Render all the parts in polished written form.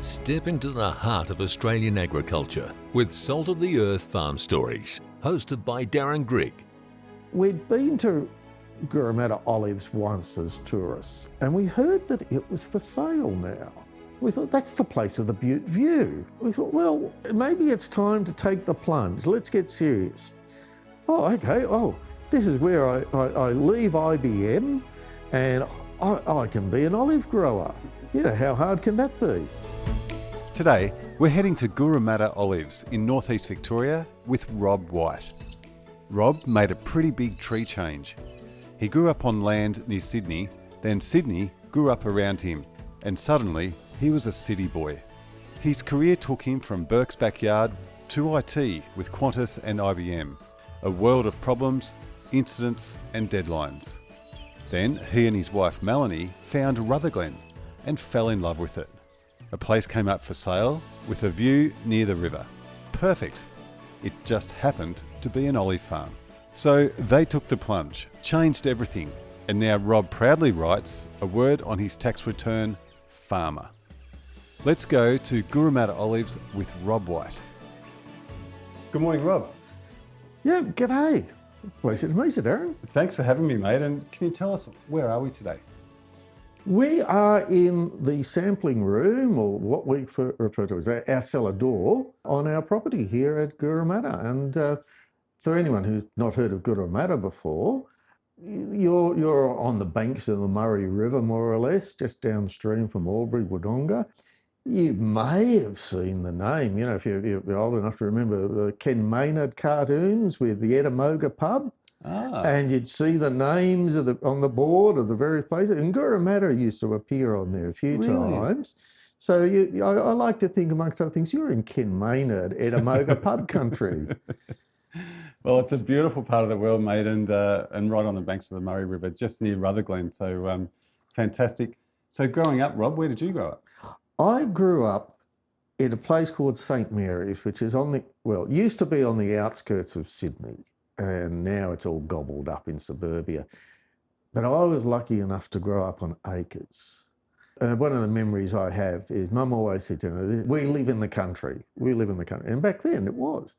Step into the heart of Australian agriculture with Salt of the Earth Farm Stories, hosted by Darren Grigg. We'd been to Gooramadda Olives once as tourists, and we heard that it was for sale now. We thought, that's the place with the Butte view. We thought, well, maybe it's time to take the plunge. Let's get serious. Oh, okay. Oh, this is where I leave IBM and I can be an olive grower. You know, how hard can that be? Today, we're heading to Gooramadda Olives in northeast Victoria with Rob Whyte. Rob made a pretty big tree change. He grew up on land near Sydney, then Sydney grew up around him, and suddenly he was a city boy. His career took him from Burke's backyard to IT with Qantas and IBM, a world of problems, incidents and deadlines. Then he and his wife Melanie found Rutherglen and fell in love with it. A place came up for sale with a view near the river. Perfect. It just happened to be an olive farm. So they took the plunge, changed everything, and now Rob proudly writes a word on his tax return, farmer. Let's go to Gooramadda Olives with Rob Whyte. Good morning, Rob. Yeah, g'day. Pleasure to meet you, Darren. Thanks for having me, mate. And can you tell us, where are we today? We are in the sampling room, or what we refer to as our cellar door, on our property here at Gooramadda. And for anyone who's not heard of Gooramadda before, you're on the banks of the Murray River, more or less, just downstream from Albury, Wodonga. You may have seen the name, you know, if you're old enough to remember the Ken Maynard cartoons with the Eddamoga pub. And you'd see the names on the board of the various places. And Gooramadda used to appear on there a few times. So I like to think, amongst other things, you're in Ken Maynard, Eddamoga pub country. Well, it's a beautiful part of the world, mate, and right on the banks of the Murray River, just near Rutherglen. So fantastic. So growing up, Rob, where did you grow up? I grew up in a place called St Mary's, which is used to be on the outskirts of Sydney. And now it's all gobbled up in suburbia. But I was lucky enough to grow up on acres. One of the memories I have is Mum always said to me, we live in the country, we live in the country. And back then it was.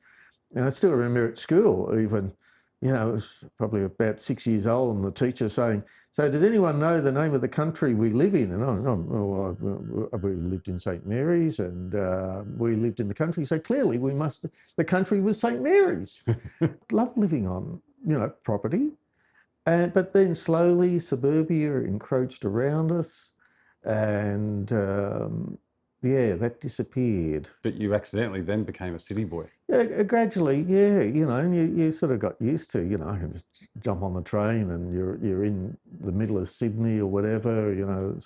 And I still remember at school even, you know, I was probably about 6 years old and the teacher saying, so does anyone know the name of the country we live in? And we lived in St Mary's and we lived in the country. So clearly the country was St Mary's. Loved living on, you know, property. But then slowly suburbia encroached around us and that disappeared. But you accidentally then became a city boy. Yeah, gradually, yeah, you know, and you sort of got used to, you know, I can just jump on the train and you're in the middle of Sydney or whatever, you know,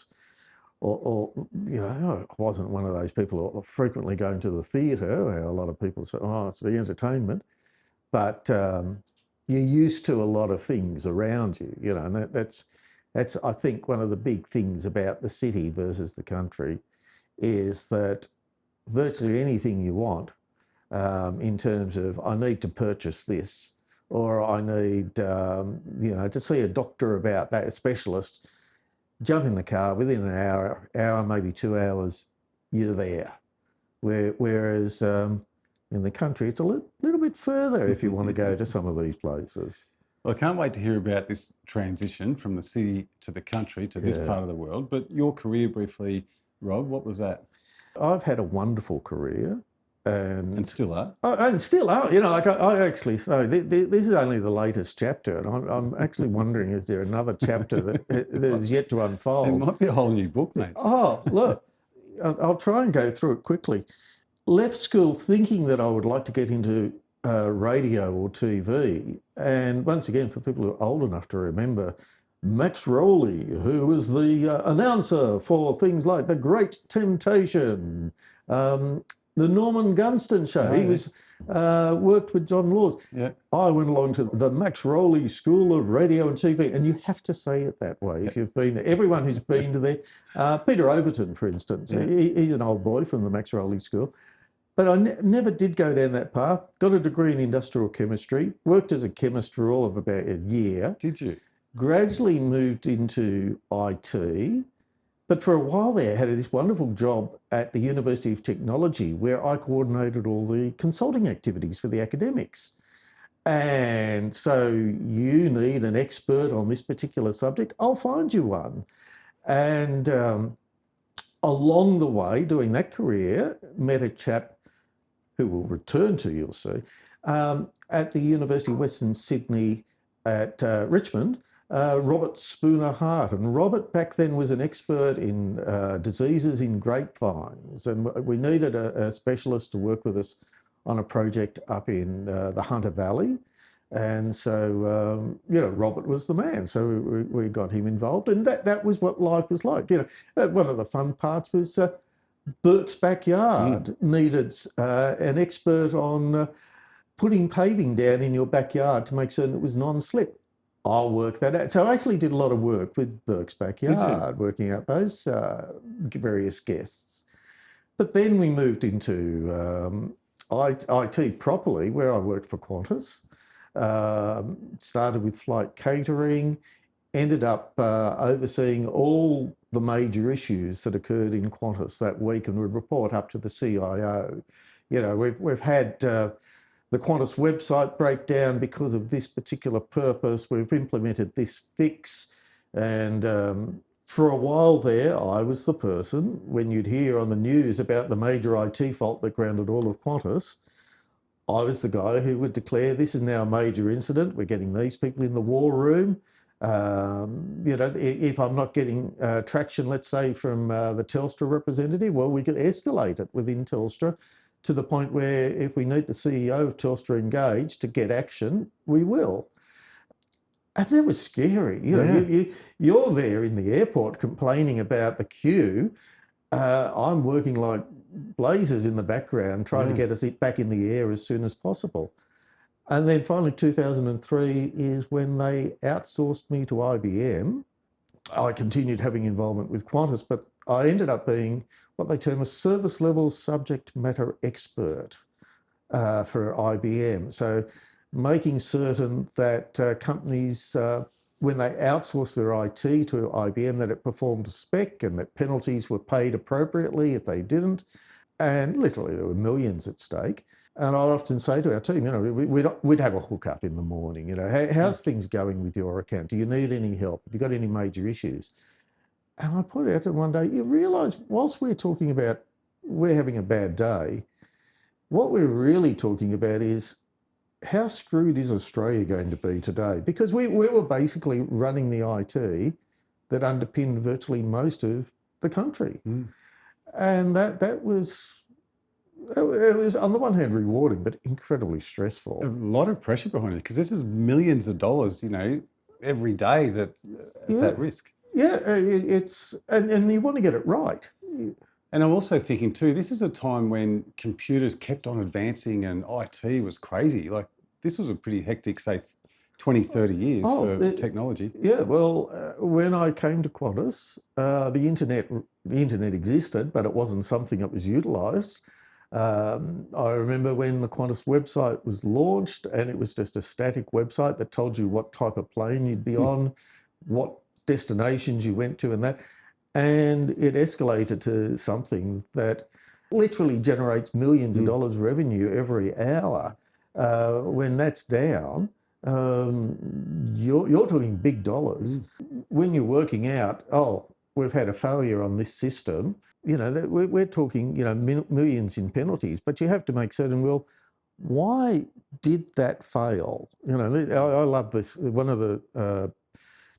or you know, I wasn't one of those people who are frequently going to the theatre, where a lot of people say, oh, it's the entertainment, but you're used to a lot of things around you, you know, and that's I think one of the big things about the city versus the country is that virtually anything you want in terms of I need to purchase this or I need you know, to see a doctor about that, a specialist, jump in the car, within an hour, maybe 2 hours, you're there. Whereas in the country, it's a little bit further if you want to go to some of these places. Well, I can't wait to hear about this transition from the city to the country to this part of the world. But your career briefly, Rob, what was that? I've had a wonderful career. And still are. And still are. You know, like I actually say, this is only the latest chapter, and I'm actually wondering, is there another chapter that is yet to unfold? It might be a whole new book, mate. Oh, look, I'll try and go through it quickly. Left school thinking that I would like to get into radio or TV. And once again, for people who are old enough to remember, Max Rowley, who was the announcer for things like The Great Temptation, the Norman Gunston show. He was worked with John Laws. Yeah. I went along to the Max Rowley School of Radio and TV, and you have to say it that way if you've been there. Everyone who's been to there, Peter Overton, for instance, he's an old boy from the Max Rowley School. But I never did go down that path. Got a degree in industrial chemistry, worked as a chemist for all of about a year. Did you? Gradually moved into IT, But for a while there, I had this wonderful job at the University of Technology where I coordinated all the consulting activities for the academics. And so you need an expert on this particular subject, I'll find you one. And along the way, doing that career, met a chap who will return to, you'll see, at the University of Western Sydney at Richmond, Robert Spooner Hart. And Robert back then was an expert in diseases in grapevines. And we needed a specialist to work with us on a project up in the Hunter Valley. And so, Robert was the man. So we got him involved. And that was what life was like. One of the fun parts was Burke's backyard needed an expert on putting paving down in your backyard to make certain it was non-slip. I'll work that out. So I actually did a lot of work with Burke's backyard, working out those various guests. But then we moved into IT properly, where I worked for Qantas. Started with flight catering, ended up overseeing all the major issues that occurred in Qantas that week and would report up to the CIO. We've had the Qantas website break down because of this particular purpose. We've implemented this fix. And for a while there, I was the person, when you'd hear on the news about the major IT fault that grounded all of Qantas, I was the guy who would declare this is now a major incident. We're getting these people in the war room. If I'm not getting traction, let's say, from the Telstra representative, well, we could escalate it within Telstra to the point where if we need the CEO of Telstra engaged to get action, we will. And that was scary. You're there in the airport complaining about the queue. I'm working like blazes in the background trying to get us back in the air as soon as possible. And then finally 2003 is when they outsourced me to IBM. I continued having involvement with Qantas, but I ended up being what they term a service level subject matter expert for IBM. So making certain that companies, when they outsource their IT to IBM, that it performed to spec and that penalties were paid appropriately if they didn't. And literally there were millions at stake. And I'd often say to our team, we'd have a hookup in the morning. How's things going with your account? Do you need any help? Have you got any major issues? And I pointed out to them one day, you realise whilst we're talking about we're having a bad day, what we're really talking about is how screwed is Australia going to be today? Because we were basically running the IT that underpinned virtually most of the country. And that was, it was on the one hand rewarding, but incredibly stressful. A lot of pressure behind it, because this is millions of dollars, every day that it's at risk. Yeah, and you want to get it right. And I'm also thinking too, this is a time when computers kept on advancing and IT was crazy. Like this was a pretty hectic, say, 20, 30 years for technology. Yeah, well, when I came to Qantas, the internet existed, but it wasn't something that was utilised. I remember when the Qantas website was launched and it was just a static website that told you what type of plane you'd be on, what destinations you went to and that. And it escalated to something that literally generates millions of dollars revenue every hour. When that's down, you're talking big dollars. When you're working out, we've had a failure on this system, we're talking, millions in penalties, but you have to make certain, well, why did that fail? I love this. One of the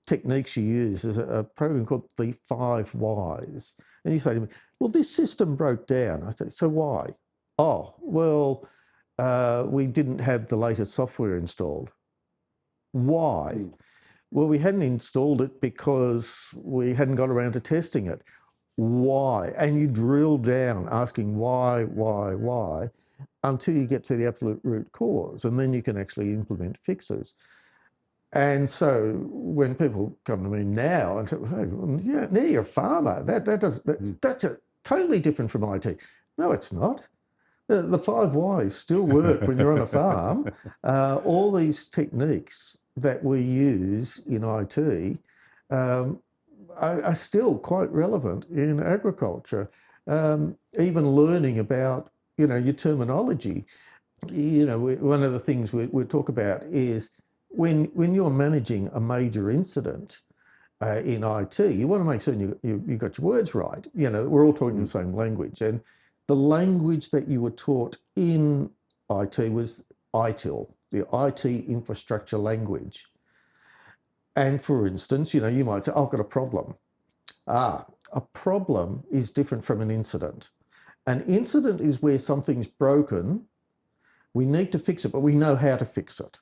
techniques you use is a program called the 5 Whys. And you say to me, well, this system broke down. I say, so why? Oh, well, we didn't have the latest software installed. Why? Well, we hadn't installed it because we hadn't got around to testing it. Why? And you drill down asking why, until you get to the absolute root cause, and then you can actually implement fixes. And so when people come to me now and say, hey, now you're a farmer, that's a totally different from IT. No, it's not. The 5 Whys still work when you're on a farm. All these techniques that we use in IT are still quite relevant in agriculture. Even learning about, your terminology. One of the things we talk about is when you're managing a major incident in IT, you want to make certain you got your words right. We're all talking the same language, and the language that you were taught in IT was ITIL, the IT infrastructure language. And for instance, you might say, I've got a problem. A problem is different from an incident. An incident is where something's broken. We need to fix it, but we know how to fix it.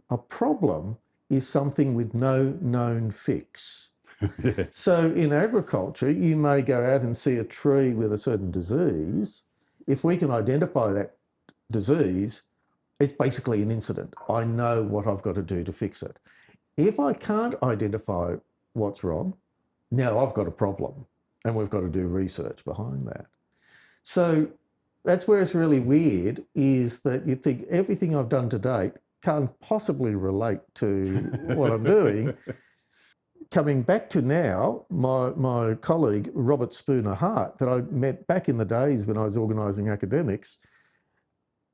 A problem is something with no known fix. Yes. So in agriculture, you may go out and see a tree with a certain disease. If we can identify that disease, it's basically an incident. I know what I've got to do to fix it. If I can't identify what's wrong, now I've got a problem, and we've got to do research behind that. So that's where it's really weird, is that you think everything I've done to date can't possibly relate to what I'm doing. Coming back to now, my colleague, Robert Spooner Hart, that I met back in the days when I was organising academics,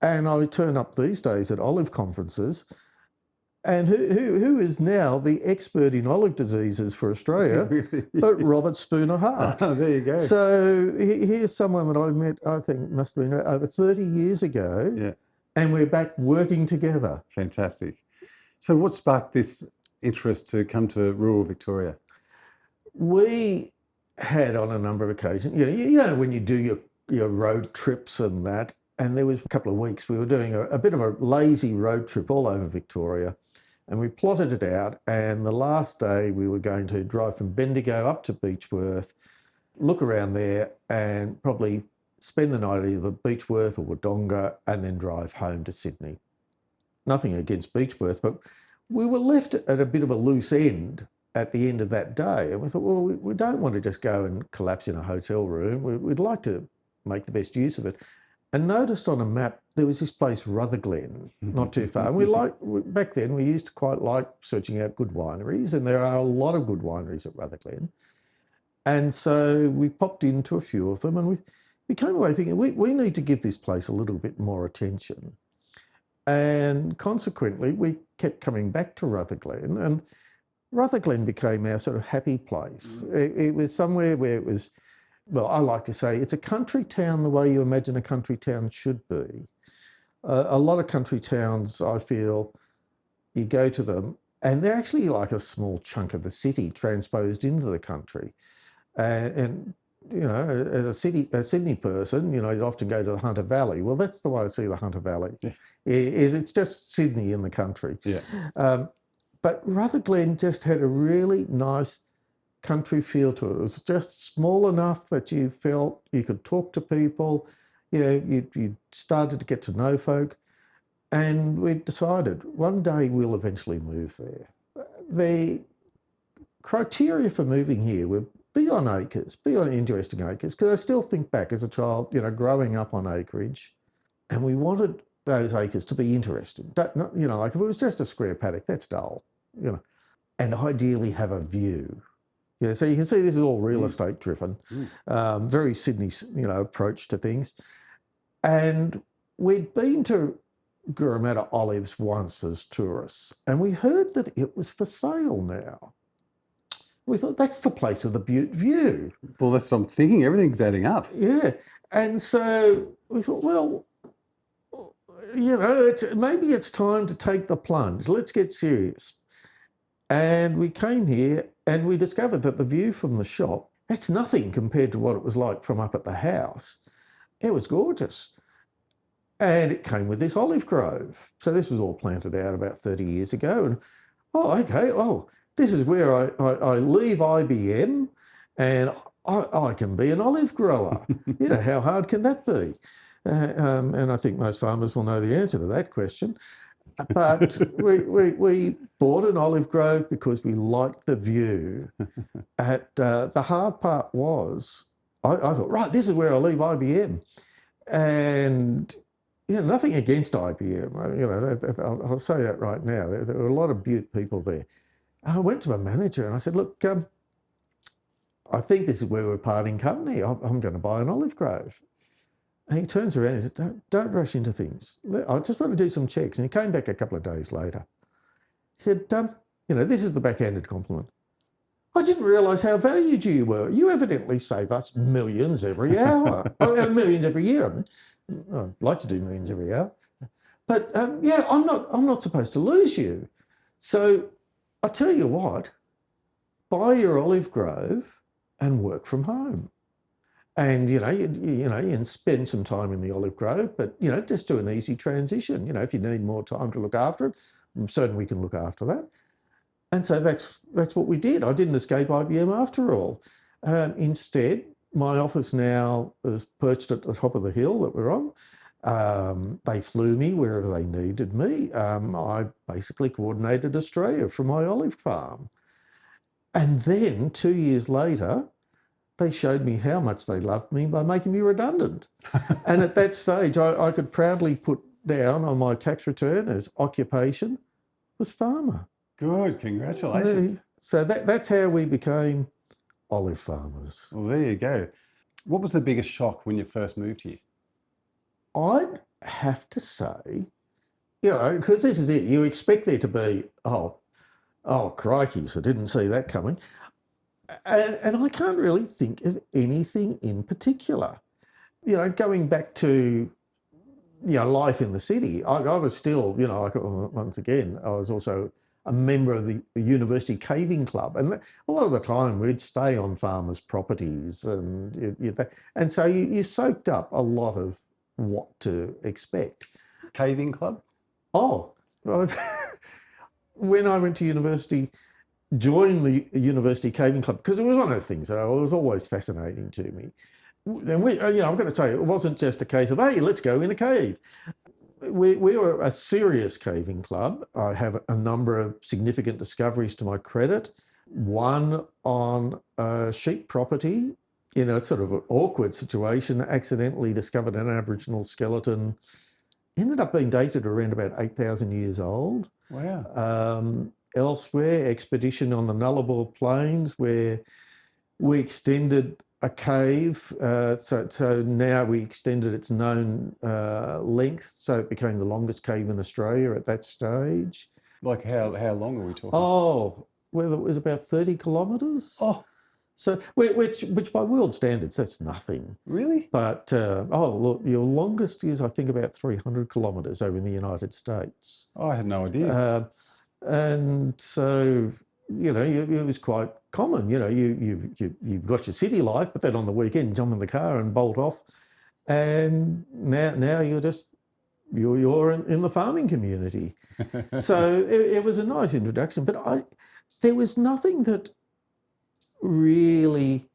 and I turn up these days at olive conferences, and who is now the expert in olive diseases for Australia, but Robert Spooner Hart. Oh, there you go. So here's someone that I met, I think must have been over 30 years ago, Yeah. and we're back working together. Fantastic. So what sparked this interest to come to rural Victoria? We had on a number of occasions, when you do your road trips and that, and there was a couple of weeks we were doing a bit of a lazy road trip all over Victoria, and we plotted it out, and the last day we were going to drive from Bendigo up to Beechworth, look around there, and probably spend the night at either Beechworth or Wodonga, and then drive home to Sydney. Nothing against Beechworth, but we were left at a bit of a loose end at the end of that day. And we thought, well, we don't want to just go and collapse in a hotel room. We'd like to make the best use of it. And noticed on a map, there was this place, Rutherglen, not too far. And back then, we used to quite like searching out good wineries, and there are a lot of good wineries at Rutherglen. And so we popped into a few of them, and we came away thinking, we need to give this place a little bit more attention. And consequently, we kept coming back to Rutherglen, and Rutherglen became our sort of happy place. It was somewhere where it was, well, I like to say it's a country town the way you imagine a country town should be. A lot of country towns, I feel, you go to them and they're actually like a small chunk of the city transposed into the country. And as a Sydney person, you often go to the Hunter Valley. Well, that's the way I see the Hunter Valley. Yeah. It's just Sydney in the country. Yeah. But Rutherglen just had a really nice country feel to it. It was just small enough that you felt you could talk to people. You started to get to know folk. And we decided one day we'll eventually move there. The criteria for moving here were be on acres, be on interesting acres, because I still think back as a child, growing up on acreage, and we wanted those acres to be interesting. Like if it was just a square paddock, that's dull, and ideally have a view. So you can see this is all real estate driven, very Sydney, approach to things. And we'd been to Gooramadda Olives once as tourists, and we heard that it was for sale now. We thought, that's the place with the Butte view. Well, that's what I'm thinking. Everything's adding up. Yeah. And so we thought, well, maybe it's time to take the plunge. Let's get serious. And we came here and we discovered that the view from the shop, that's nothing compared to what it was like from up at the house. It was gorgeous. And it came with this olive grove. So this was all planted out about 30 years ago. And, this is where I leave IBM and I can be an olive grower. How hard can that be? And I think most farmers will know the answer to that question. But we bought an olive grove because we liked the view. The hard part was, I thought, right, this is where I leave IBM. And nothing against IBM. I'll say that right now. There were a lot of Butte people there. I went to my manager and I said, look, I think this is where we're parting company. I'm going to buy an olive grove. And he turns around and says, don't rush into things. I just want to do some checks. And he came back a couple of days later. He said, this is the backhanded compliment. I didn't realise how valued you were. You evidently save us millions every hour. Millions every year. I mean, I'd like to do millions every hour. But I'm not supposed to lose you. So I tell you what, buy your olive grove and work from home. And, you can spend some time in the olive grove, but, just do an easy transition. If you need more time to look after it, certainly we can look after that. And so that's what we did. I didn't escape IBM after all. Instead, my office now is perched at the top of the hill that we're on. They flew me wherever they needed me. I basically coordinated Australia from my olive farm. And then 2 years later, they showed me how much they loved me by making me redundant. And at that stage, I could proudly put down on my tax return as occupation was farmer. Good, congratulations. So that's how we became olive farmers. Well, there you go. What was the biggest shock when you first moved here? I'd have to say, because this is it, you expect there to be, oh, crikeys, I didn't see that coming. And I can't really think of anything in particular. Going back to, life in the city, I was still, once again, I was also a member of the University Caving Club. And a lot of the time we'd stay on farmers' properties. And so you soaked up a lot of what to expect. Caving Club? Oh, when I went to university, joined the University Caving Club, because it was one of the things that was always fascinating to me. And I've got to say, it wasn't just a case of, hey, let's go in a cave. We were a serious caving club. I have a number of significant discoveries to my credit. One on a sheep property, it's sort of an awkward situation, accidentally discovered an Aboriginal skeleton, ended up being dated around about 8,000 years old. Wow. Elsewhere, expedition on the Nullarbor Plains, where we extended a cave. So now we extended its known length, so it became the longest cave in Australia at that stage. Like how long are we talking? Oh, well, it was about 30 kilometres. Oh. So, which by world standards, that's nothing. Really? But, look, your longest is, I think, about 300 kilometres over in the United States. Oh, I had no idea. And so, it was quite common. You've got your city life, but then on the weekend, jump in the car and bolt off. And now you're in the farming community. So it was a nice introduction, but there was nothing that really,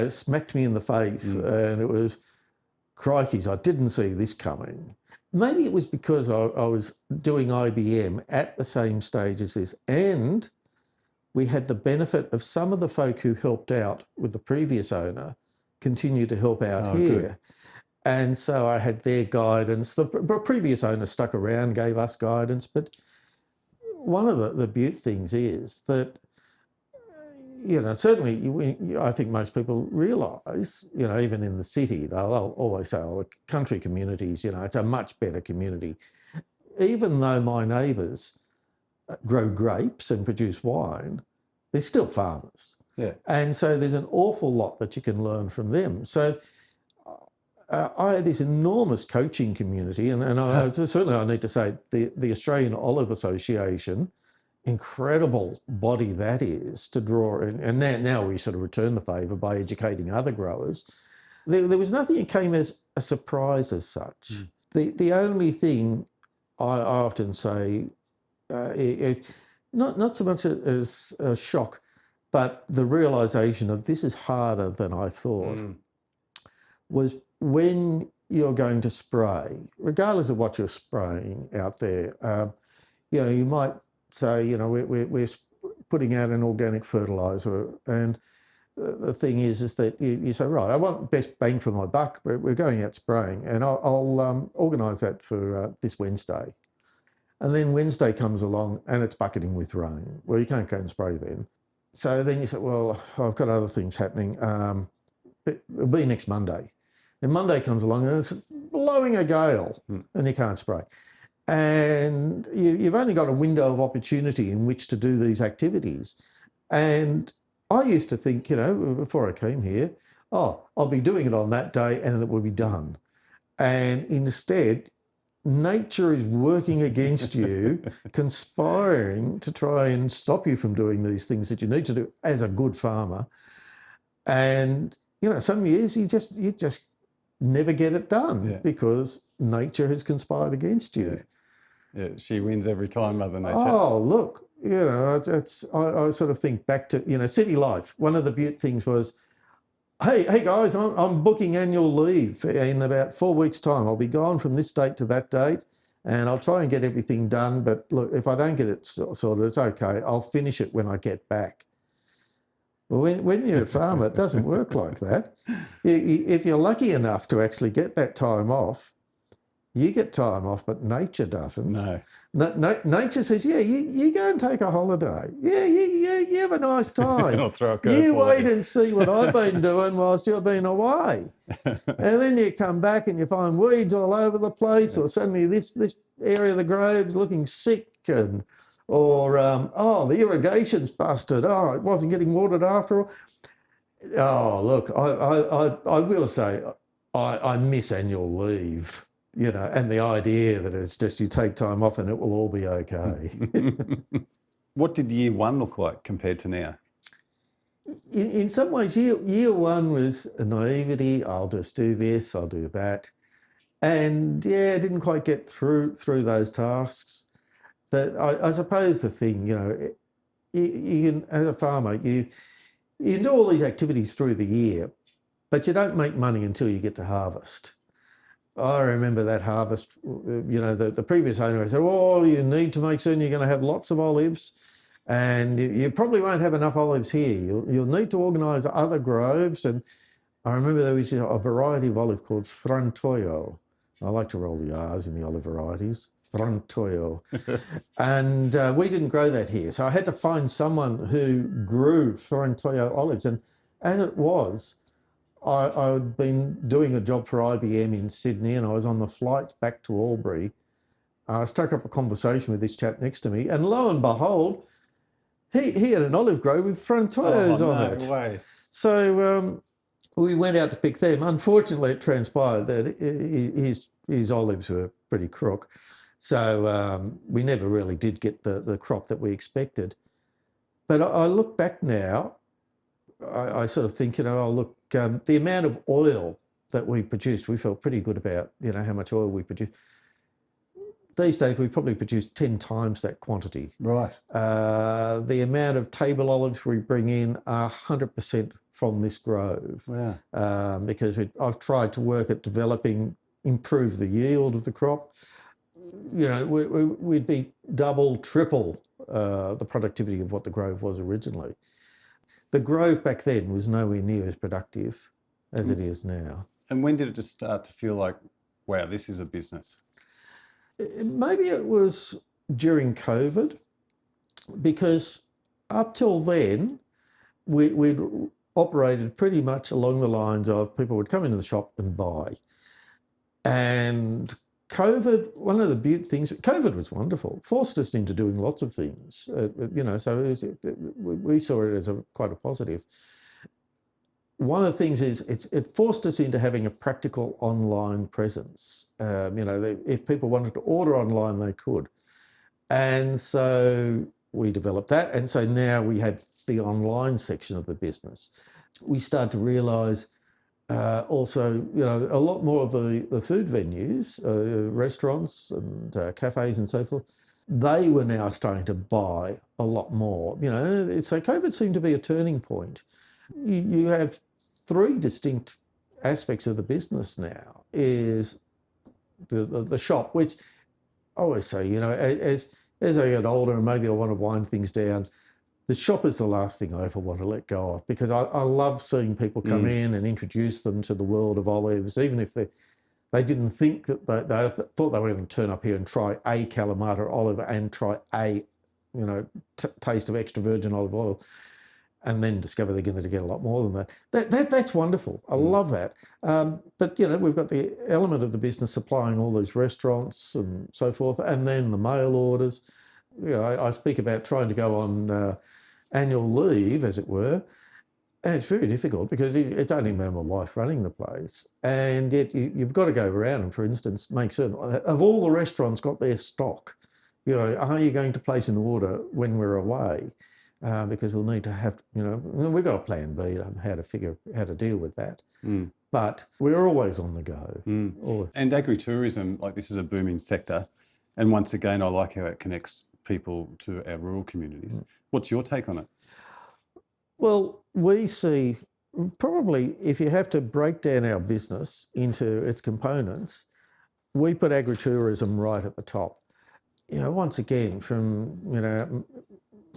smacked me in the face. And it was, crikeys, I didn't see this coming. Maybe it was because I was doing IBM at the same stage as this, and we had the benefit of some of the folk who helped out with the previous owner continue to help out here. Good. And so I had their guidance. The previous owner stuck around, gave us guidance, but one of the beaut things is that, certainly I think most people realise, even in the city, they'll always say, oh, the country communities, it's a much better community. Even though my neighbours grow grapes and produce wine, they're still farmers. Yeah. And so there's an awful lot that you can learn from them. So I had this enormous coaching community, and certainly I need to say the Australian Olive Association, incredible body that is to draw in. And now we sort of return the favour by educating other growers. There was nothing that came as a surprise as such. The only thing I often say, not so much as a shock, but the realisation of this is harder than I thought, was when you're going to spray, regardless of what you're spraying out there, you might say, we're putting out an organic fertiliser, and the thing is that you say, right, I want best bang for my buck, but we're going out spraying, and I'll organise that for this Wednesday. And then Wednesday comes along and it's bucketing with rain. Well, you can't go and spray then. So then you say, well, I've got other things happening. It'll be next Monday. And Monday comes along and it's blowing a gale and you can't spray. And you've only got a window of opportunity in which to do these activities. And I used to think, before I came here, I'll be doing it on that day and it will be done. And instead, nature is working against you, conspiring to try and stop you from doing these things that you need to do as a good farmer. And, some years you just never get it done because nature has conspired against you. Yeah, she wins every time, Mother Nature. Oh, look, I sort of think back to, city life. One of the Butte things was, hey guys, I'm booking annual leave in about 4 weeks' time. I'll be gone from this date to that date and I'll try and get everything done. But look, if I don't get it sorted, it's okay. I'll finish it when I get back. Well, when you're a farmer, it doesn't work like that. If you're lucky enough to actually get that time off, you get time off, but nature doesn't. No. Nature says, you go and take a holiday. Yeah, you have a nice time. I'll throw a curveball. You wait and see what I've been doing whilst you've been away. And then you come back and you find weeds all over the place, or suddenly this area of the grove's looking sick, or the irrigation's busted. Oh, it wasn't getting watered after all. Oh, look, I will say I miss annual leave. And the idea that it's just you take time off and it will all be okay. What did year one look like compared to now? In some ways, year one was a naivety. I'll just do this, I'll do that. And I didn't quite get through those tasks. That I suppose the thing, you can, as a farmer, you do all these activities through the year, but you don't make money until you get to harvest. I remember that harvest, the previous owner said, you need to make certain you're going to have lots of olives and you probably won't have enough olives here. You'll need to organise other groves. And I remember there was a variety of olive called Frantoio. I like to roll the R's in the olive varieties. Frantoio. And we didn't grow that here. So I had to find someone who grew Frantoio olives. And as it was, I'd been doing a job for IBM in Sydney and I was on the flight back to Albury. I struck up a conversation with this chap next to me and lo and behold, he had an olive grove with Frantoios on it. No way. So we went out to pick them. Unfortunately, it transpired that his olives were pretty crook. So we never really did get the crop that we expected. But I look back now, I sort of think, the amount of oil that we produced, we felt pretty good about, how much oil we produced. These days, we probably produce 10 times that quantity. Right. The amount of table olives we bring in are 100% from this grove. Wow. Because I've tried to work at improve the yield of the crop. We'd be double, triple the productivity of what the grove was originally. The grove back then was nowhere near as productive as it is now. And when did it just start to feel like, wow, this is a business? Maybe it was during COVID, because up till then, we'd operated pretty much along the lines of people would come into the shop and buy. And COVID, one of the Butte things, COVID was wonderful, forced us into doing lots of things, so we saw it as quite a positive. One of the things is it forced us into having a practical online presence. If people wanted to order online, they could. And so we developed that. And so now we have the online section of the business. We started to realise also, a lot more of the food venues, restaurants and cafes and so forth, they were now starting to buy a lot more. So COVID seemed to be a turning point. You have three distinct aspects of the business now. Is the shop, which I always say, as I get older and maybe I want to wind things down, the shop is the last thing I ever want to let go of, because I love seeing people come in and introduce them to the world of olives, even if they didn't think that they thought they were going to turn up here and try a Kalamata olive and try a taste of extra virgin olive oil. and then discover they're going to get a lot more than that. That's wonderful. I love that. But, we've got the element of the business supplying all these restaurants and so forth, and then the mail orders. I speak about trying to go on annual leave, as it were, and it's very difficult because it's only me and my wife running the place, and yet you've got to go around and, for instance, make certain of all the restaurants got their stock. Are you going to place an order when we're away? Because we'll need to have, we've got a plan B on how to deal with that. But we're always on the go. And agritourism, like this is a booming sector. And once again, I like how it connects people to our rural communities. What's your take on it? Well, we see probably if you have to break down our business into its components, we put agritourism right at the top. Once again, from,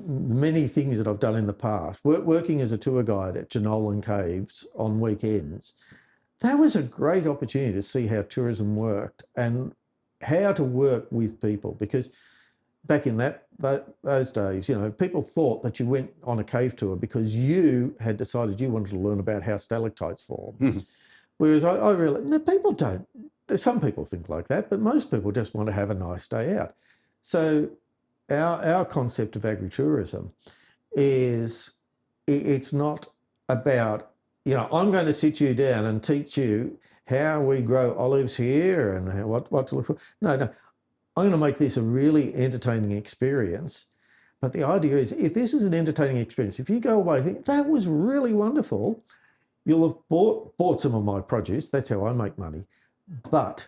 many things that I've done in the past, working as a tour guide at Jenolan Caves on weekends, that was a great opportunity to see how tourism worked and how to work with people, because back in those days, people thought that you went on a cave tour because you had decided you wanted to learn about how stalactites form. Whereas I realised, people don't. Some people think like that, but most people just want to have a nice day out. So our concept of agritourism is, it's not about, I'm going to sit you down and teach you how we grow olives here and what to look for. No. I'm going to make this a really entertaining experience. But the idea is, if this is an entertaining experience, if you go away, think, that was really wonderful, you'll have bought some of my produce. That's how I make money. But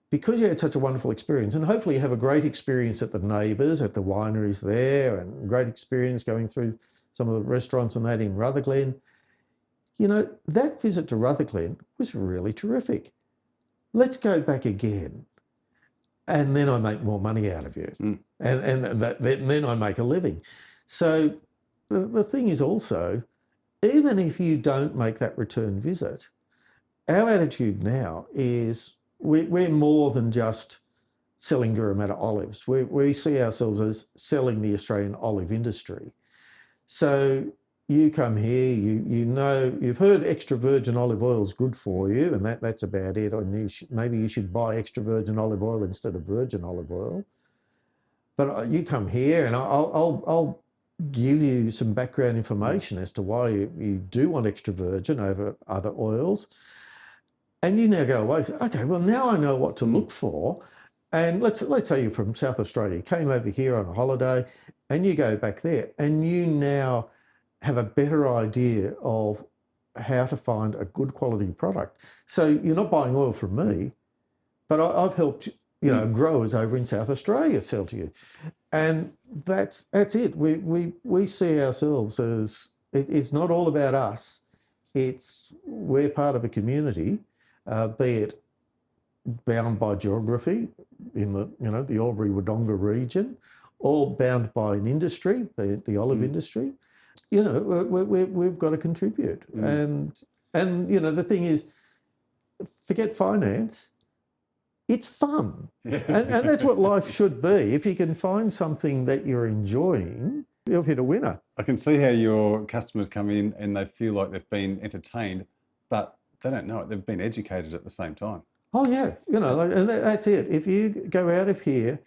because you had such a wonderful experience, and hopefully you have a great experience at the neighbours, at the wineries there, and great experience going through some of the restaurants and that in Rutherglen, that visit to Rutherglen was really terrific. Let's go back again. And then I make more money out of you. And then I make a living. So the thing is also, even if you don't make that return visit, our attitude now is we're more than just selling Gooramadda olives. We see ourselves as selling the Australian olive industry. So you come here, you've heard extra virgin olive oil is good for you, and that's about it. Maybe you should buy extra virgin olive oil instead of virgin olive oil. But you come here, and I'll give you some background information as to why you do want extra virgin over other oils. And you now go away, say, okay, well, now I know what to look for. And let's say you're from South Australia, you came over here on a holiday, and you go back there, and you now have a better idea of how to find a good quality product. So you're not buying oil from me, but I've helped growers over in South Australia sell to you, and that's it. We see ourselves as it's not all about us. We're part of a community, be it bound by geography in the Albury-Wodonga region, or bound by an industry, the olive industry. We've got to contribute. And the thing is, forget finance, it's fun. And that's what life should be. If you can find something that you're enjoying, you'll hit a winner. I can see how your customers come in and they feel like they've been entertained, but they don't know it. They've been educated at the same time. Oh, yeah. And that's it. If you go out of here,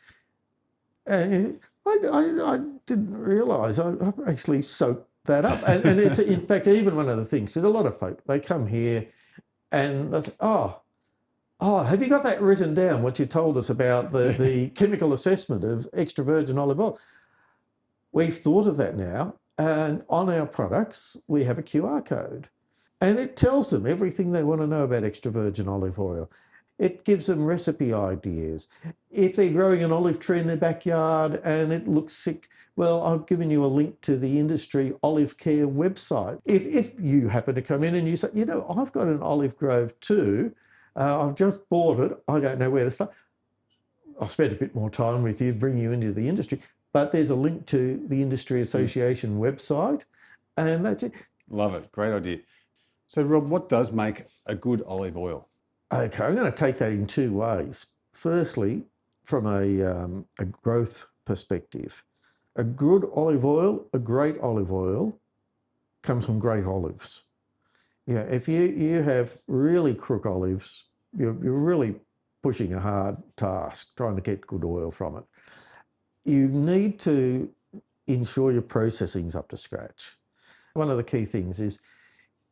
and I didn't realise I actually soaked that up. And it's, in fact, even one of the things, because a lot of folk, they come here and they say, oh, have you got that written down, what you told us about the chemical assessment of extra virgin olive oil? We've thought of that now, and on our products, we have a QR code. And it tells them everything they want to know about extra virgin olive oil. It gives them recipe ideas. If they're growing an olive tree in their backyard and it looks sick, well, I've given you a link to the industry olive care website. If you happen to come in and you say, I've got an olive grove too, I've just bought it, I don't know where to start. I'll spend a bit more time with you, bring you into the industry. But there's a link to the Industry Association website, and that's it. Love it. Great idea. So, Rob, what does make a good olive oil? Okay, I'm going to take that in two ways. Firstly, from a growth perspective, a good olive oil, a great olive oil, comes from great olives. Yeah, if you have really crook olives, you're really pushing a hard task trying to get good oil from it. You need to ensure your processing's up to scratch. One of the key things is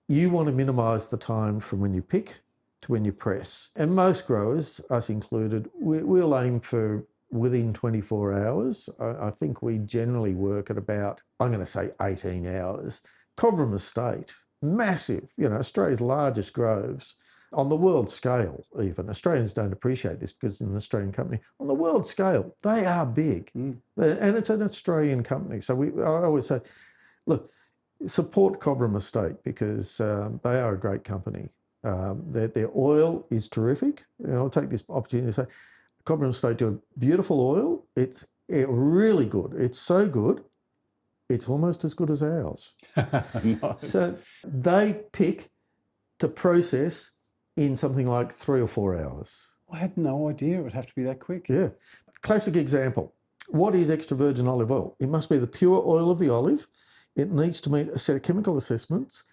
you want to minimise the time from when you pick to when you press. And most growers, us included, we'll aim for within 24 hours. I think we generally work at about, I'm going to say 18 hours. Cobram Estate, massive, Australia's largest groves on the world scale even. Australians don't appreciate this because it's an Australian company. On the world scale, they are big. And it's an Australian company. So I always say, look, support Cobram Estate because they are a great company. Their oil is terrific. I'll take this opportunity to say, Cobram Estate do a beautiful oil. It's really good. It's so good, it's almost as good as ours. Nice. So they pick to process in something like 3 or 4 hours. I had no idea it would have to be that quick. Yeah. Classic example. What is extra virgin olive oil? It must be the pure oil of the olive. It needs to meet a set of chemical assessments.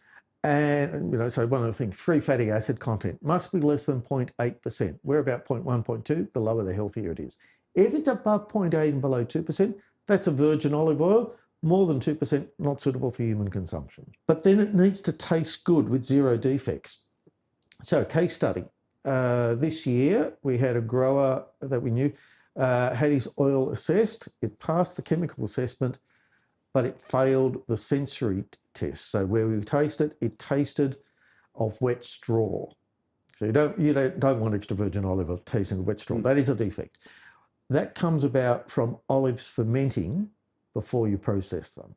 And, so one of the things, free fatty acid content must be less than 0.8%. We're about 0.1, 0.2. The lower, the healthier it is. If it's above 0.8 and below 2%, that's a virgin olive oil. More than 2%, not suitable for human consumption. But then it needs to taste good with 0 defects. So, case study. This year, we had a grower that we knew had his oil assessed. It passed the chemical assessment, but it failed the sensory test. So where we tasted, it tasted of wet straw. So you don't want extra virgin olive oil tasting of wet straw. That is a defect. That comes about from olives fermenting before you process them.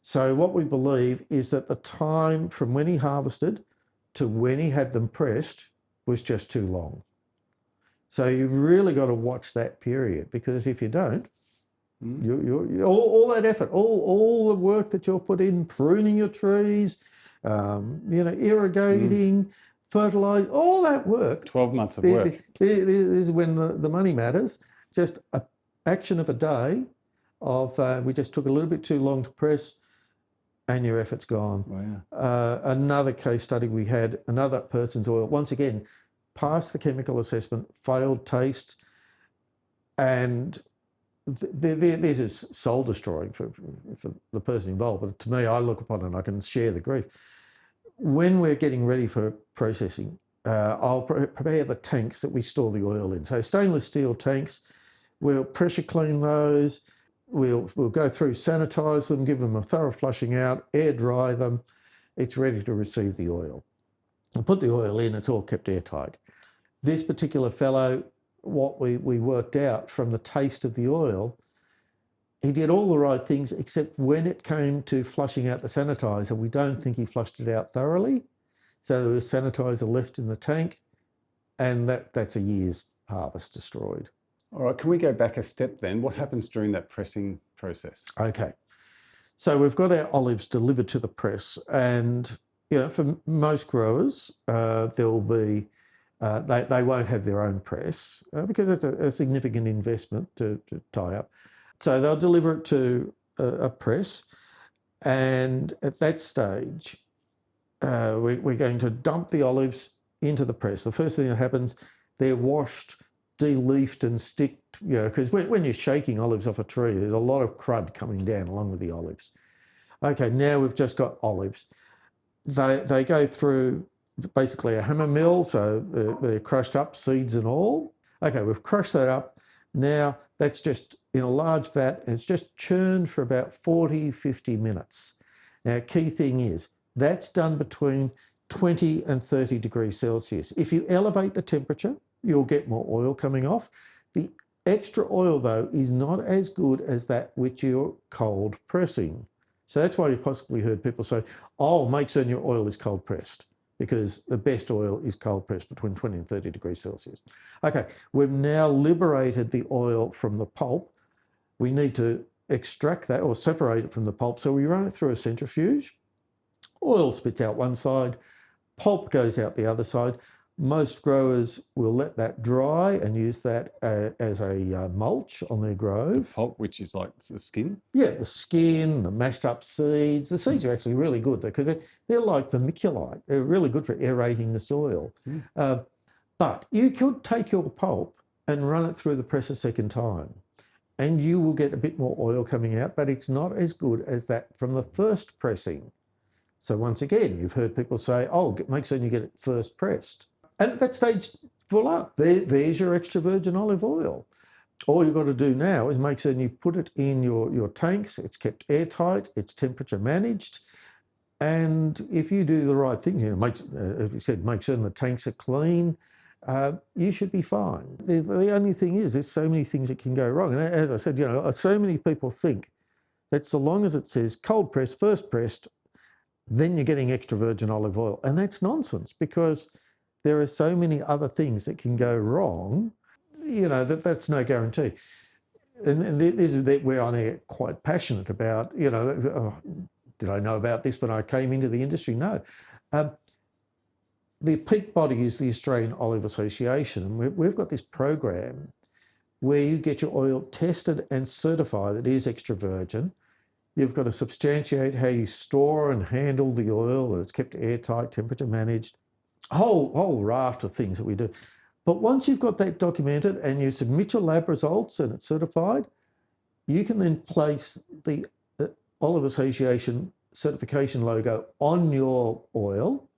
So what we believe is that the time from when he harvested to when he had them pressed was just too long. So you really got to watch that period, because if you don't, all that effort, all the work that you'll put in, pruning your trees, irrigating, fertilising, all that work. 12 months of work. This is when the money matters. Just an action of a day of we just took a little bit too long to press, and your effort's gone. Oh, yeah. Another case study, we had another person's oil, once again, passed the chemical assessment, failed taste, and this is soul destroying for the person involved. But to me, I look upon it and I can share the grief. When we're getting ready for processing, I'll prepare the tanks that we store the oil in. So stainless steel tanks, we'll pressure clean those. We'll go through, sanitize them, give them a thorough flushing out, air dry them. It's ready to receive the oil. We'll put the oil in, it's all kept airtight. This particular fellow, what we worked out from the taste of the oil, he did all the right things, except when it came to flushing out the sanitizer, we don't think he flushed it out thoroughly. So there was sanitizer left in the tank, and that's a year's harvest destroyed. All right, can we go back a step then? What happens during that pressing process? Okay. So we've got our olives delivered to the press, and for most growers, there'll be they won't have their own press because it's a significant investment to tie up. So they'll deliver it to a press, and at that stage, we're going to dump the olives into the press. The first thing that happens, they're washed, de-leafed and sticked, because when you're shaking olives off a tree, there's a lot of crud coming down along with the olives. Okay, now we've just got olives. They go through basically a hammer mill, so they're crushed up, seeds and all. Okay, we've crushed that up. Now that's just in a large vat, and it's just churned for about 40, 50 minutes. Now, key thing is, that's done between 20 and 30 degrees Celsius. If you elevate the temperature, you'll get more oil coming off. The extra oil, though, is not as good as that which you're cold pressing. So that's why you possibly heard people say, oh, make certain your oil is cold pressed, because the best oil is cold pressed between 20 and 30 degrees Celsius. Okay, we've now liberated the oil from the pulp. We need to extract that or separate it from the pulp. So we run it through a centrifuge. Oil spits out one side, pulp goes out the other side. Most growers will let that dry and use that as a mulch on their The grove. pulp, which is like the skin. Yeah, the skin, the mashed up seeds. The seeds are actually really good because they're like vermiculite. They're really good for aerating the soil. But you could take your pulp and run it through the press a second time, and you will get a bit more oil coming out, but it's not as good as that from the first pressing. So once again, you've heard people say, oh, make certain you get it first pressed. And at that stage, voila, there's your extra virgin olive oil. All you've got to do now is make certain you put it in your tanks, it's kept airtight, it's temperature managed. And if you do the right things, as we said, make certain the tanks are clean, you should be fine. The only thing is, there's so many things that can go wrong. And as I said, so many people think that so long as it says cold pressed, first pressed, then you're getting extra virgin olive oil. And that's nonsense, because there are so many other things that can go wrong, that's no guarantee. And this is where I'm quite passionate about, did I know about this when I came into the industry? No. The peak body is the Australian Olive Association, and we've got this program where you get your oil tested and certified that it is extra virgin. You've got to substantiate how you store and handle the oil, that it's kept airtight, temperature managed, a whole raft of things that we do. But once you've got that documented and you submit your lab results and it's certified, you can then place the Olive Association certification logo on your oil,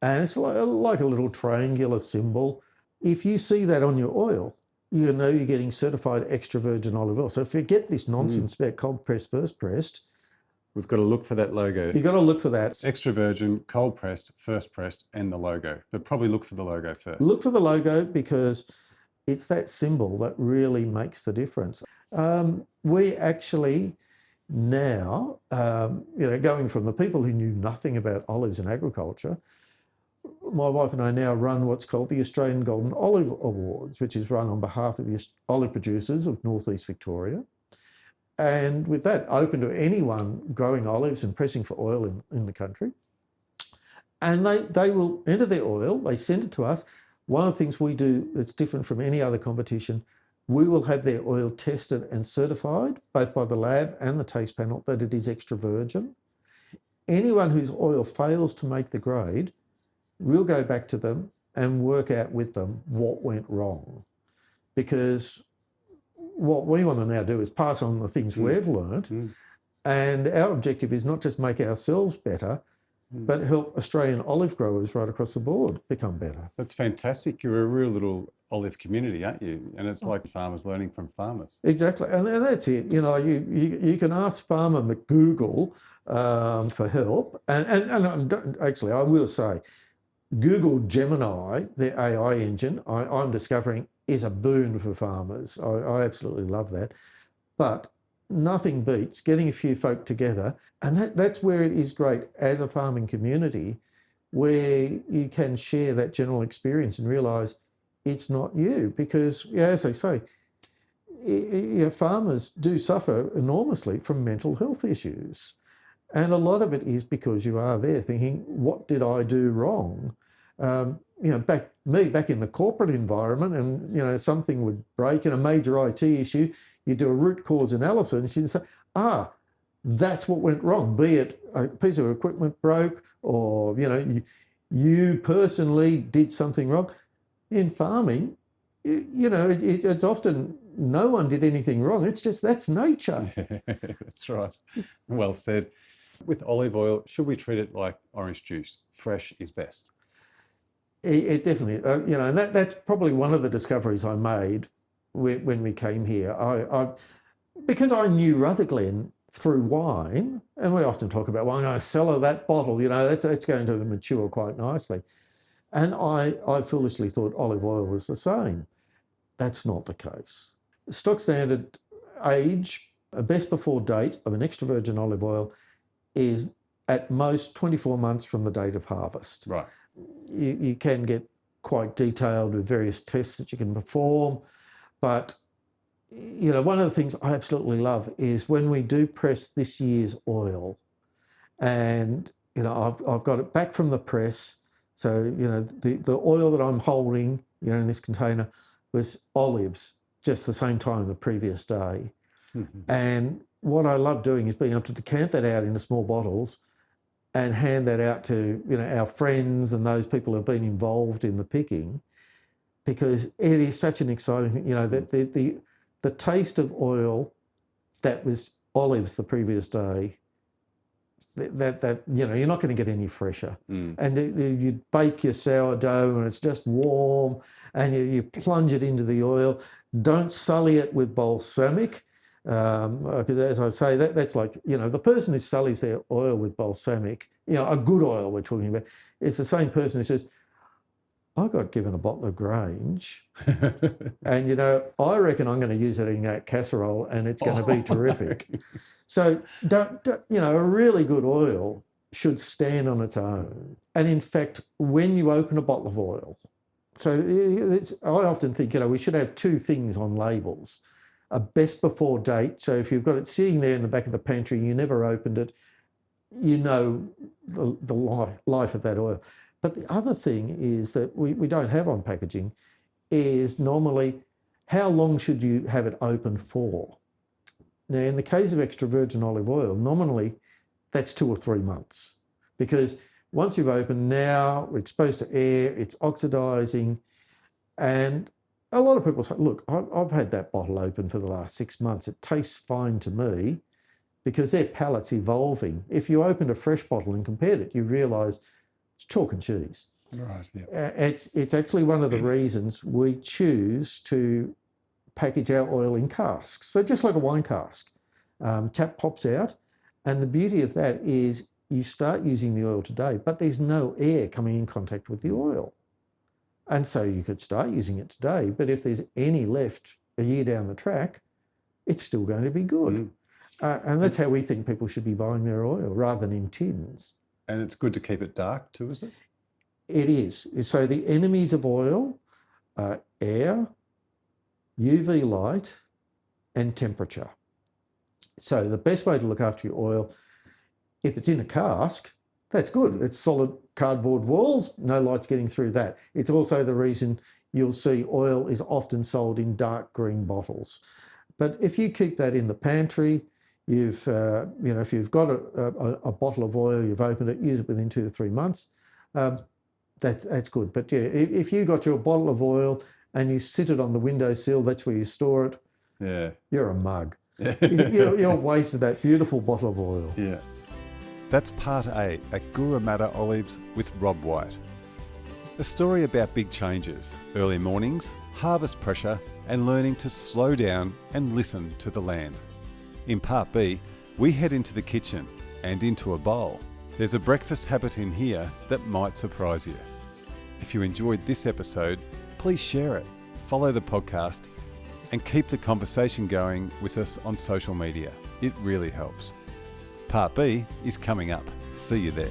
and it's like a little triangular symbol. If you see that on your oil, you know you're getting certified extra virgin olive oil. So forget this nonsense about cold pressed, first pressed. We've got to look for that logo. You've got to look for that. Extra virgin, cold pressed, first pressed, and the logo. But probably look for the logo first. Look for the logo, because it's that symbol that really makes the difference. We actually now, going from the people who knew nothing about olives and agriculture, my wife and I now run what's called the Australian Golden Olive Awards, which is run on behalf of the olive producers of northeast Victoria. And with that, open to anyone growing olives and pressing for oil in the country. And they will enter their oil, they send it to us. One of the things we do that's different from any other competition, we will have their oil tested and certified, both by the lab and the taste panel, that it is extra virgin. Anyone whose oil fails to make the grade, we'll go back to them and work out with them what went wrong. Because what we want to now do is pass on the things we've learnt, and our objective is not just make ourselves better, but help Australian olive growers right across the board become better. That's fantastic. You're a real little olive community, aren't you? And it's like farmers learning from farmers. Exactly, and that's it. You can ask Farmer McGoogle for help, and actually I will say, Google Gemini, the AI engine, I'm discovering is a boon for farmers. I absolutely love that. But nothing beats getting a few folk together, and that's where it is great as a farming community, where you can share that general experience and realise it's not you. Because, as they say, farmers do suffer enormously from mental health issues. And a lot of it is because you are there thinking, what did I do wrong? Back in the corporate environment, and something would break in a major IT issue, you do a root cause analysis and you say, that's what went wrong, be it a piece of equipment broke, or you personally did something wrong. In farming, it's often no one did anything wrong. It's just that's nature. That's right. Well said. With olive oil, should we treat it like orange juice? Fresh is best. It definitely, and that's probably one of the discoveries I made when we came here. Because I knew Rutherglen through wine, and we often talk about wine, I cellar that bottle, that's going to mature quite nicely. And I foolishly thought olive oil was the same. That's not the case. Stock standard age, a best before date of an extra virgin olive oil is at most 24 months from the date of harvest. Right. You can get quite detailed with various tests that you can perform, but one of the things I absolutely love is when we do press this year's oil, and I've got it back from the press, So, the oil that I'm holding, in this container was olives, just the same time the previous day. And what I love doing is being able to decant that out into small bottles and hand that out to, our friends and those people who have been involved in the picking, because it is such an exciting thing, that the taste of oil that was olives the previous day, that you're not going to get any fresher. And you bake your sourdough and it's just warm, and you plunge it into the oil. Don't sully it with balsamic, because as I say, that's like, the person who sullies their oil with balsamic, a good oil we're talking about, it's the same person who says, I got given a bottle of Grange and, I reckon I'm going to use it in that casserole and it's going to be terrific. So a really good oil should stand on its own. And in fact, when you open a bottle of oil, so I often think, we should have two things on labels. A best before date. So if you've got it sitting there in the back of the pantry and you never opened it, the life of that oil. But the other thing is that we don't have on packaging is normally how long should you have it open for? Now, in the case of extra virgin olive oil, nominally that's 2 or 3 months, because once you've opened, now we're exposed to air, it's oxidizing. And a lot of people say, look, I've had that bottle open for the last 6 months. It tastes fine to me, because their palate's evolving. If you opened a fresh bottle and compared it, you realise it's chalk and cheese. Right, yeah. It's actually one of the reasons we choose to package our oil in casks. So just like a wine cask, tap pops out. And the beauty of that is you start using the oil today, but there's no air coming in contact with the oil. And so you could start using it today, but if there's any left a year down the track, it's still going to be good. And that's how we think people should be buying their oil, rather than in tins. And it's good to keep it dark too, is it? It is. So the enemies of oil are air, UV light, and temperature. So the best way to look after your oil, if it's in a cask, that's good. It's solid cardboard walls, no light's getting through that. It's also the reason you'll see oil is often sold in dark green bottles. But if you keep that in the pantry, if you've got a bottle of oil, you've opened it, use it within 2 to 3 months, that's good. But yeah, if you got your bottle of oil and you sit it on the windowsill, that's where you store it. Yeah, you're a mug. You're wasted that beautiful bottle of oil. Yeah. That's part A at Gooramadda Olives with Rob Whyte. A story about big changes, early mornings, harvest pressure, and learning to slow down and listen to the land. In part B, we head into the kitchen and into a bowl. There's a breakfast habit in here that might surprise you. If you enjoyed this episode, please share it, follow the podcast, and keep the conversation going with us on social media. It really helps. Part B is coming up. See you there.